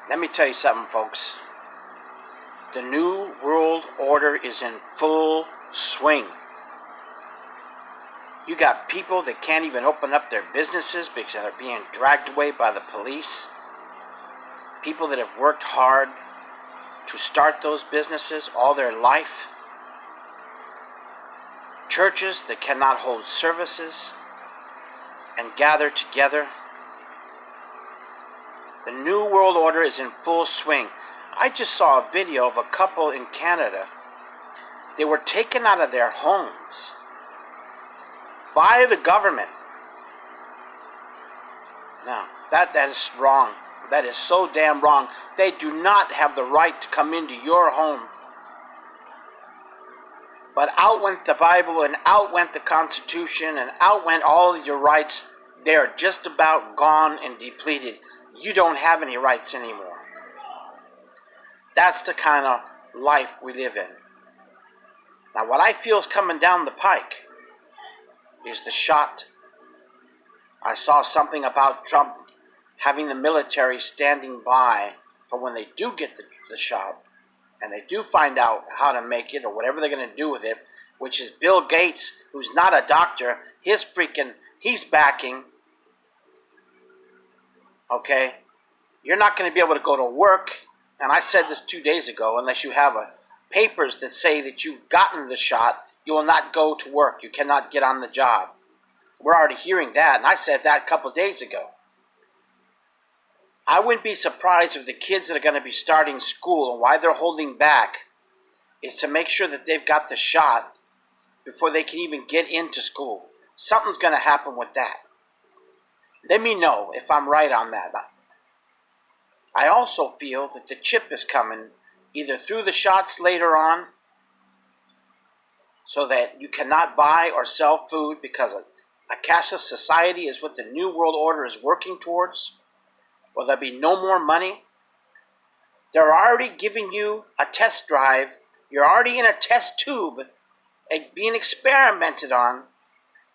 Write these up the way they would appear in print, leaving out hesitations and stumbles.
Let me tell you something, folks. The New World Order is in full swing. You got people that can't even open up their businesses because they're being dragged away by the police. People that have worked hard to start those businesses all their life. Churches that cannot hold services and gather together. The New World Order is in full swing. I just saw a video of a couple in Canada. They were taken out of their homes by the government. Now, that is wrong. That is so damn wrong. They do not have the right to come into your home. But out went the Bible, and out went the Constitution, and out went all of your rights. They are just about gone and depleted. You don't have any rights anymore. That's the kind of life we live in. Now, what I feel is coming down the pike is the shot. I saw something about Trump having the military standing by for when they do get the shot, and they do find out how to make it or whatever they're going to do with it, which is Bill Gates, who's not a doctor, he's backing. Okay? You're not going to be able to go to work, and I said this 2 days ago, unless you have papers that say that you've gotten the shot, you will not go to work. You cannot get on the job. We're already hearing that, and I said that a couple of days ago. I wouldn't be surprised if the kids that are going to be starting school and why they're holding back is to make sure that they've got the shot before they can even get into school. Something's going to happen with that. Let me know if I'm right on that. I also feel that the chip is coming either through the shots later on so that you cannot buy or sell food because a cashless society is what the New World Order is working towards. Will there be no more money? They're already giving you a test drive. You're already in a test tube being experimented on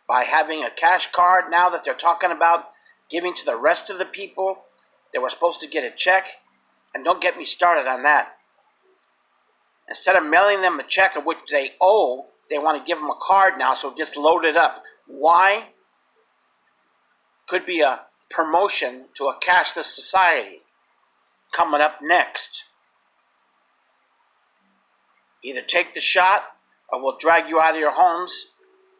by having a cash card now that they're talking about giving to the rest of the people that were supposed to get a check. And don't get me started on that. Instead of mailing them a check of which they owe, they want to give them a card now, so just load it up. Why? Could be a promotion to a cashless society coming up next. Either take the shot or we'll drag you out of your homes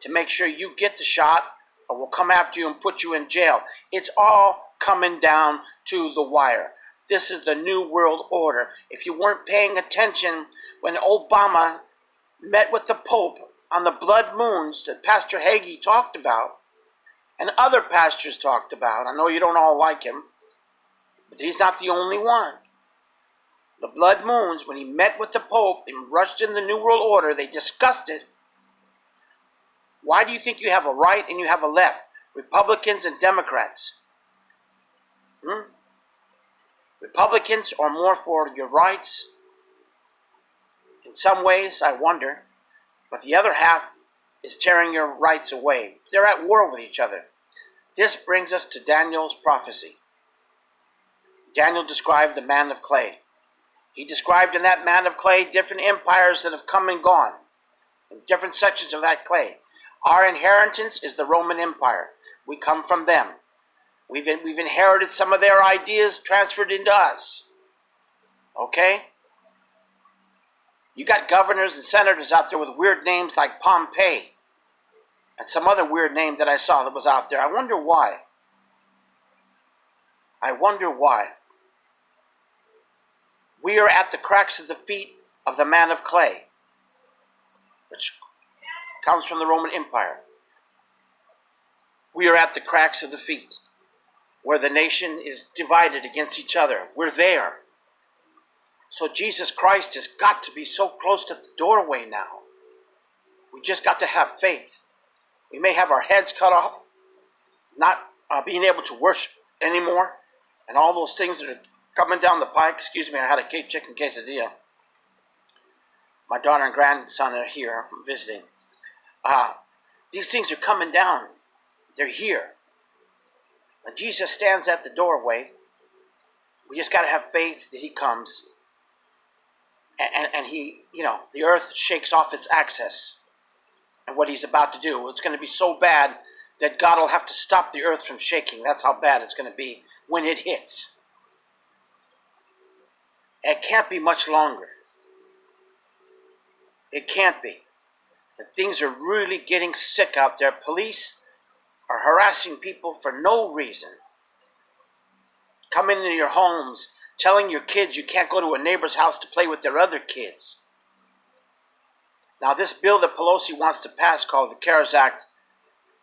to make sure you get the shot, or we'll come after you and put you in jail. It's all coming down to the wire. This is the New World Order. If you weren't paying attention when Obama met with the Pope on the blood moons that Pastor Hagee talked about, and other pastors talked about, I know you don't all like him, but he's not the only one. The blood moons, when he met with the Pope and rushed in the New World Order, they discussed it. Why do you think you have a right and you have a left? Republicans and Democrats. Republicans are more for your rights. In some ways, I wonder. But the other half is tearing your rights away. They're at war with each other. This brings us to Daniel's prophecy. Daniel described the man of clay. He described in that man of clay different empires that have come and gone, in different sections of that clay. Our inheritance is the Roman Empire. We come from them. We've inherited some of their ideas transferred into us. Okay? You got governors and senators out there with weird names like Pompey and some other weird name that I saw that was out there. I wonder why. I wonder why. We are at the cracks of the feet of the man of clay, which comes from the Roman Empire. We are at the cracks of the feet, where the nation is divided against each other. We're there. So Jesus Christ has got to be so close to the doorway now. We just got to have faith. We may have our heads cut off, not being able to worship anymore, and all those things that are coming down the pike. Excuse me, I had a chicken quesadilla. My daughter and grandson are here visiting. These things are coming down. They're here. And Jesus stands at the doorway, We just got to have faith that he comes and he, the earth shakes off its axis and what he's about to do. It's going to be so bad that God will have to stop the earth from shaking. That's how bad it's going to be when it hits. It can't be much longer. It can't be. And things are really getting sick out there. Police are harassing people for no reason. Coming into your homes, telling your kids you can't go to a neighbor's house to play with their other kids. Now, this bill that Pelosi wants to pass, called the CARES Act,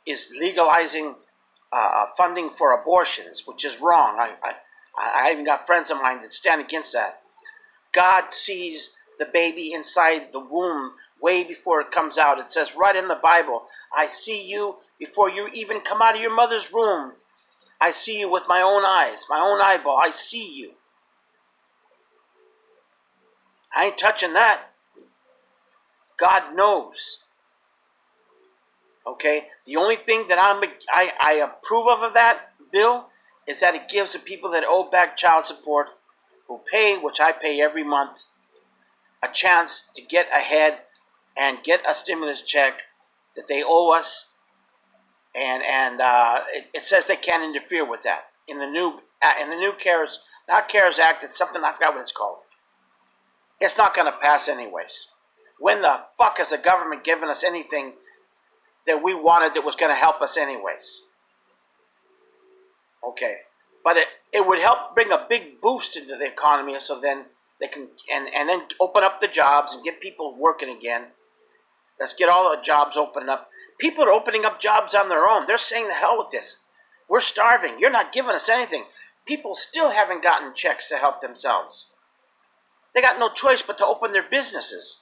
is legalizing funding for abortions, which is wrong. I even got friends of mine that stand against that. God sees the baby inside the womb way before it comes out. It says right in the Bible, I see you before you even come out of your mother's womb. I see you with my own eyes, my own eyeball. I see you. I ain't touching that. God knows. Okay? The only thing that I approve of that bill is that it gives the people that owe back child support, who pay, which I pay every month, a chance to get ahead and get a stimulus check that they owe us. And it says they can't interfere with that in the new CARES, not CARES Act. It's something, I forgot what it's called. It's not going to pass anyways. When the fuck has the government given us anything that we wanted that was going to help us anyways? Okay, but it would help bring a big boost into the economy, so then they can and then open up the jobs and get people working again. Let's get all the jobs opening up. People are opening up jobs on their own. They're saying, the hell with this. We're starving. You're not giving us anything. People still haven't gotten checks to help themselves. They got no choice but to open their businesses.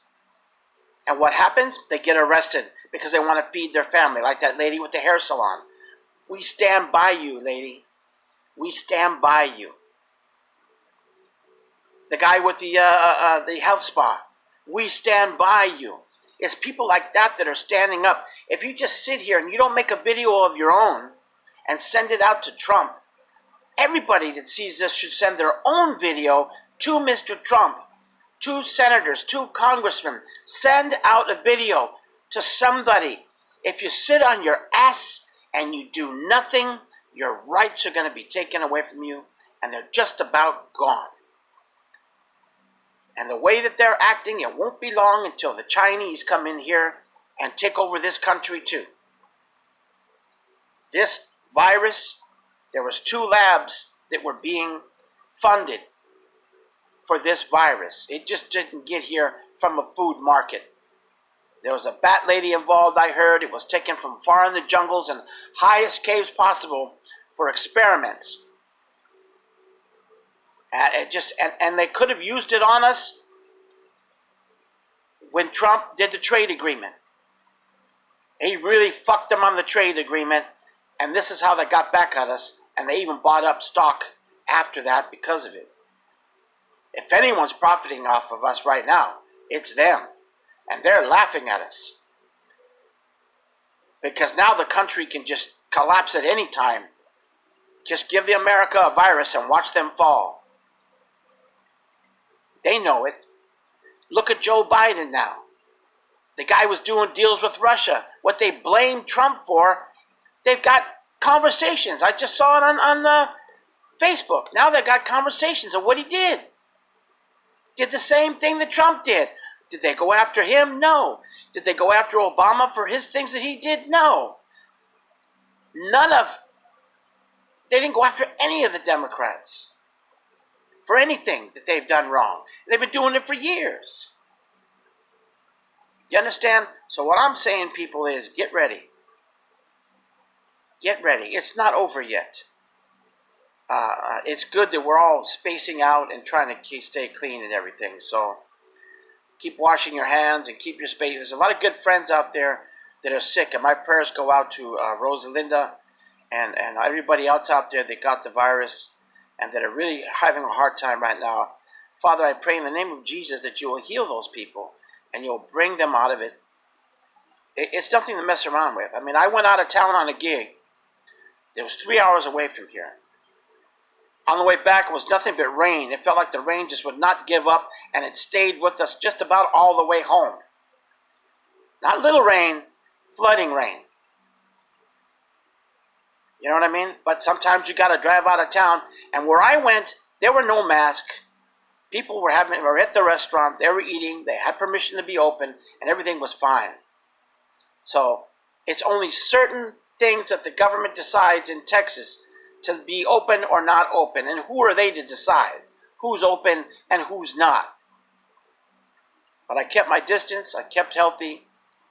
And what happens? They get arrested because they want to feed their family, like that lady with the hair salon. We stand by you, lady. We stand by you. The guy with the health spa. We stand by you. It's people like that that are standing up. If you just sit here and you don't make a video of your own and send it out to Trump, everybody that sees this should send their own video to Mr. Trump, 2 senators, 2 congressmen. Send out a video to somebody. If you sit on your ass and you do nothing, your rights are going to be taken away from you, and they're just about gone. And the way that they're acting, it won't be long until the Chinese come in here and take over this country too. This virus, there was 2 labs that were being funded for this virus. It just didn't get here from a food market. There was a bat lady involved, I heard. It was taken from far in the jungles and highest caves possible for experiments. And they could have used it on us when Trump did the trade agreement. He really fucked them on the trade agreement, and this is how they got back at us, and they even bought up stock after that because of it. If anyone's profiting off of us right now, it's them. And they're laughing at us. Because now the country can just collapse at any time. Just give the America a virus and watch them fall. They know it. Look at Joe Biden now. The guy was doing deals with Russia. What they blamed Trump for, they've got conversations. I just saw it on Facebook. Now they've got conversations of what he did. Did the same thing that Trump did. Did they go after him? No. Did they go after Obama for his things that he did? No. They didn't go after any of the Democrats for anything that they've done wrong. They've been doing it for years. You understand? So what I'm saying, people, is get ready. Get ready. It's not over yet. It's good that we're all spacing out and trying to stay clean and everything. So keep washing your hands and keep your space. There's a lot of good friends out there that are sick, and my prayers go out to Rosalinda and everybody else out there that got the virus and that are really having a hard time right now. Father, I pray in the name of Jesus that you will heal those people and you'll bring them out of it. It's nothing to mess around with. I mean, I went out of town on a gig that was 3 hours away from here. On the way back, it was nothing but rain. It felt like the rain just would not give up, and it stayed with us just about all the way home. Not little rain, flooding rain. You know what I mean? But sometimes you got to drive out of town. And where I went, there were no masks. People were at the restaurant. They were eating. They had permission to be open, and everything was fine. So it's only certain things that the government decides in Texas to be open or not open. And who are they to decide who's open and who's not? But I kept my distance. I kept healthy.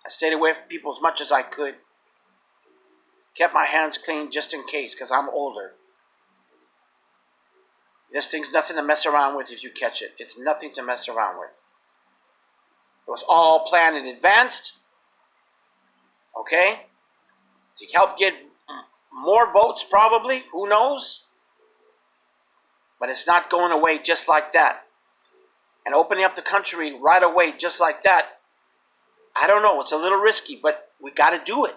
I stayed away from people as much as I could. Kept my hands clean just in case, because I'm older. This thing's nothing to mess around with if you catch it. It's nothing to mess around with. It was all planned in advance. Okay? To help get more votes, probably. Who knows? But it's not going away just like that. And opening up the country right away just like that, I don't know. It's a little risky, but we got to do it.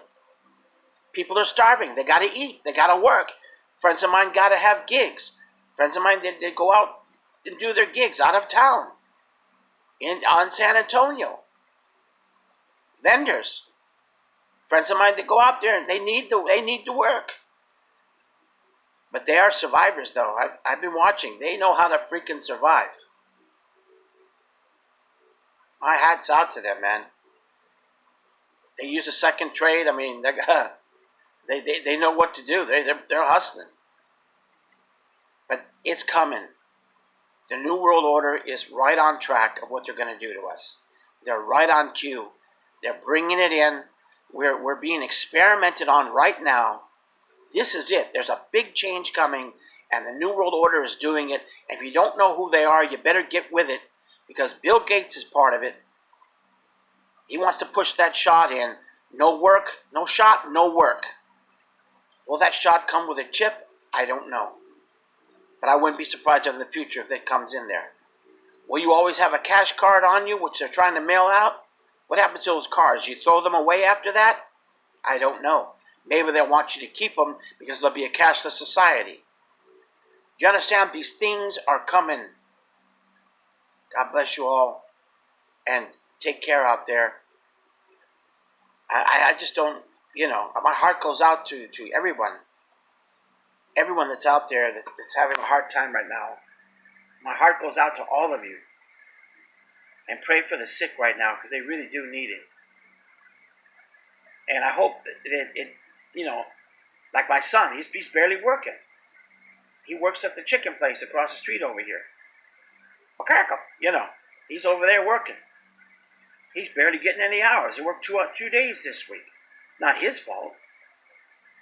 People are starving. They got to eat. They got to work. Friends of mine got to have gigs. Friends of mine, they go out and do their gigs out of town. On San Antonio. Vendors. Friends of mine that go out there and they need to work. But they are survivors, though. I've been watching. They know how to freaking survive. My hat's out to them, man. They use a second trade. I mean, they know what to do. They're hustling. But it's coming. The New World Order is right on track of what they're going to do to us. They're right on cue. They're bringing it in. We're being experimented on right now. This is it. There's a big change coming, and the New World Order is doing it. And if you don't know who they are, you better get with it, because Bill Gates is part of it. He wants to push that shot in. No work, no shot, no work. Will that shot come with a chip? I don't know. But I wouldn't be surprised in the future if it comes in there. Will you always have a cash card on you, which they're trying to mail out? What happens to those cards? You throw them away after that? I don't know. Maybe they'll want you to keep them because there'll be a cashless society. You understand? These things are coming. God bless you all. And take care out there. I just don't, my heart goes out to everyone. Everyone that's out there that's having a hard time right now. My heart goes out to all of you. And pray for the sick right now, because they really do need it. And I hope that it, like my son, he's barely working. He works at the chicken place across the street over here. He's over there working. He's barely getting any hours. He worked 2 days this week. Not his fault.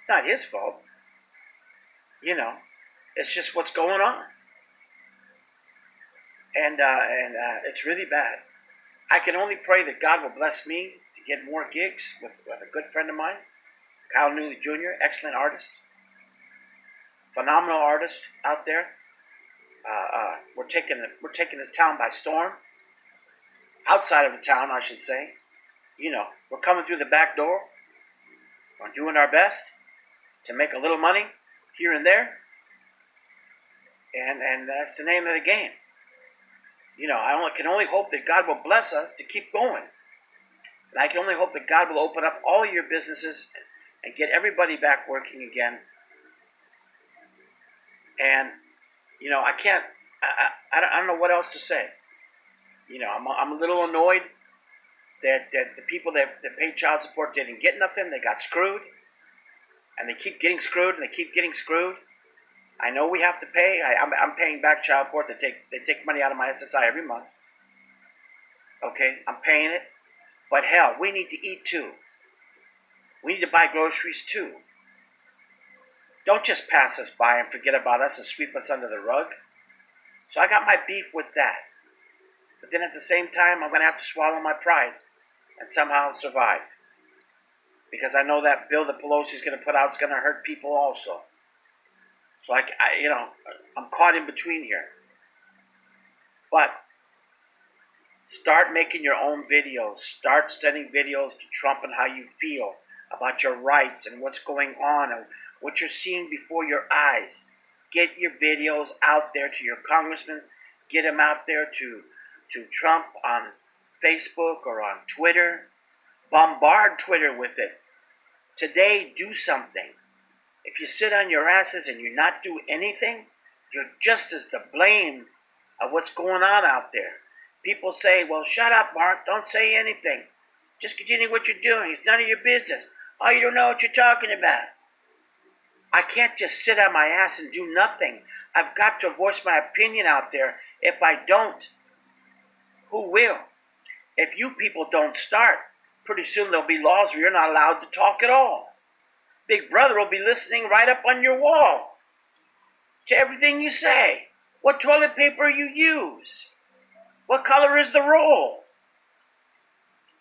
It's not his fault. It's just what's going on. And it's really bad. I can only pray that God will bless me to get more gigs with a good friend of mine, Kyle Newley Jr., excellent artist, phenomenal artist out there. We're taking this town by storm. Outside of the town, I should say. We're coming through the back door. We're doing our best to make a little money here and there. And that's the name of the game. I can only hope that God will bless us to keep going. And I can only hope that God will open up all your businesses and get everybody back working again. And, I can't, I don't know what else to say. I'm a little annoyed that the people that paid child support didn't get nothing. They got screwed. And they keep getting screwed, and they keep getting screwed. I know we have to pay. I'm paying back child support. They take money out of my SSI every month. Okay, I'm paying it. But hell, we need to eat too. We need to buy groceries too. Don't just pass us by and forget about us and sweep us under the rug. So I got my beef with that. But then at the same time, I'm going to have to swallow my pride and somehow survive. Because I know that bill that Pelosi's going to put out is going to hurt people also. So I'm caught in between here. But start making your own videos. Start sending videos to Trump on how you feel about your rights and what's going on and what you're seeing before your eyes. Get your videos out there to your congressmen. Get them out there to Trump on Facebook or on Twitter. Bombard Twitter with it. Today, do something. If you sit on your asses and you not do anything, you're just as to blame of what's going on out there. People say, well, shut up, Mark. Don't say anything. Just continue what you're doing. It's none of your business. Oh, you don't know what you're talking about. I can't just sit on my ass and do nothing. I've got to voice my opinion out there. If I don't, who will? If you people don't start, pretty soon there'll be laws where you're not allowed to talk at all. Big Brother will be listening right up on your wall to everything you say. What toilet paper you use. What color is the roll?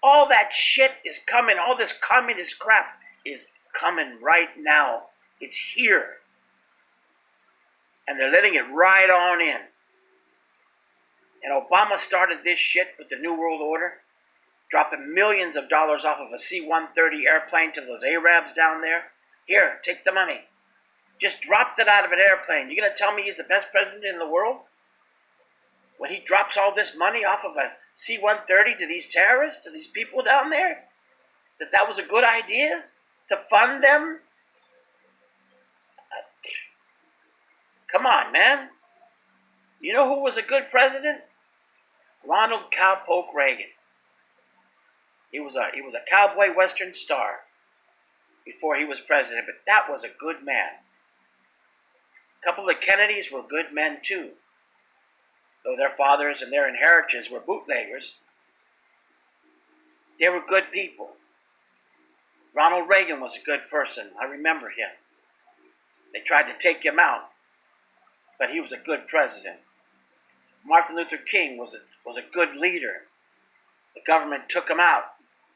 All that shit is coming. All this communist crap is coming right now. It's here. And they're letting it ride on in. And Obama started this shit with the New World Order, dropping millions of dollars off of a C-130 airplane to those Arabs down there. Here, take the money. Just dropped it out of an airplane. You gonna tell me he's the best president in the world? When he drops all this money off of a C-130 to these terrorists, to these people down there, that was a good idea to fund them? Come on, man. You know who was a good president? Ronald Cowpoke Reagan. He was a cowboy western star before he was president, but that was a good man. A couple of the Kennedys were good men too, though their fathers and their inheritors were bootleggers. They were good people. Ronald Reagan was a good person. I remember him. They tried to take him out, but he was a good president. Martin Luther King was a good leader. The government took him out.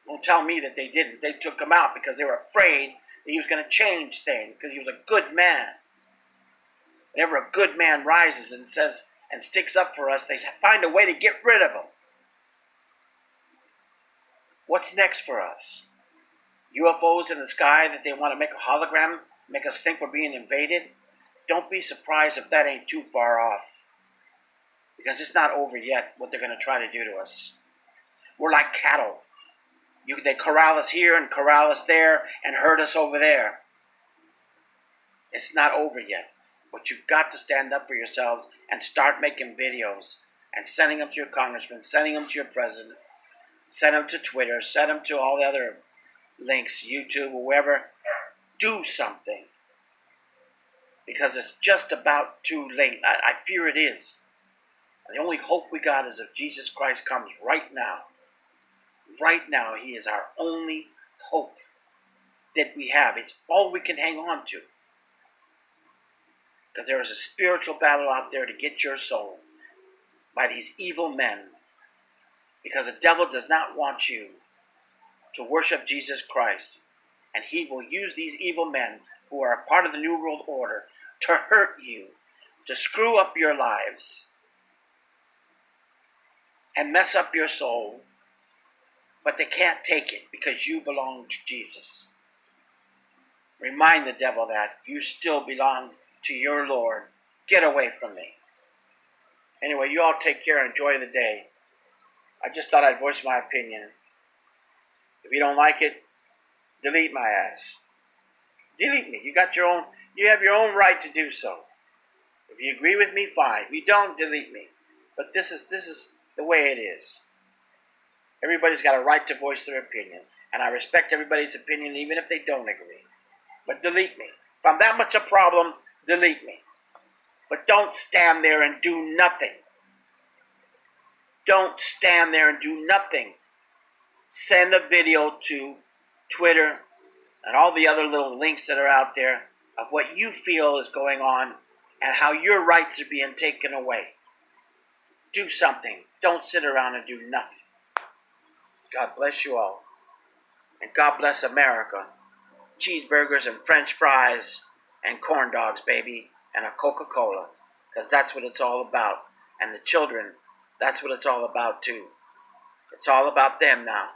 Don't tell me that they didn't. They took him out because they were afraid that he was going to change things, because he was a good man. Whenever a good man rises and says and sticks up for us, they find a way to get rid of him. What's next for us? UFOs in the sky that they want to make a hologram, make us think we're being invaded? Don't be surprised if that ain't too far off, because it's not over yet what they're going to try to do to us. We're like cattle. They corral us here and corral us there and herd us over there. It's not over yet. But you've got to stand up for yourselves and start making videos and sending them to your congressman, sending them to your president, send them to Twitter, send them to all the other links, YouTube or wherever. Do something. Because it's just about too late. I fear it is. And the only hope we got is if Jesus Christ comes right now. Right now, he is our only hope that we have. It's all we can hang on to. Because there is a spiritual battle out there to get your soul by these evil men. Because the devil does not want you to worship Jesus Christ. And he will use these evil men who are a part of the New World Order to hurt you, to screw up your lives, and mess up your soul. But they can't take it because you belong to Jesus. Remind the devil that you still belong to your Lord. Get away from me. Anyway, you all take care and enjoy the day. I just thought I'd voice my opinion. If you don't like it, delete my ass. Delete me. You have your own right to do so. If you agree with me, fine. If you don't, delete me. But this is the way it is. Everybody's got a right to voice their opinion, and I respect everybody's opinion even if they don't agree. But delete me. If I'm that much a problem, delete me. But don't stand there and do nothing. Don't stand there and do nothing. Send a video to Twitter and all the other little links that are out there of what you feel is going on and how your rights are being taken away. Do something. Don't sit around and do nothing. God bless you all. And God bless America. Cheeseburgers and French fries and corn dogs, baby. And a Coca-Cola. Because that's what it's all about. And the children, that's what it's all about too. It's all about them now.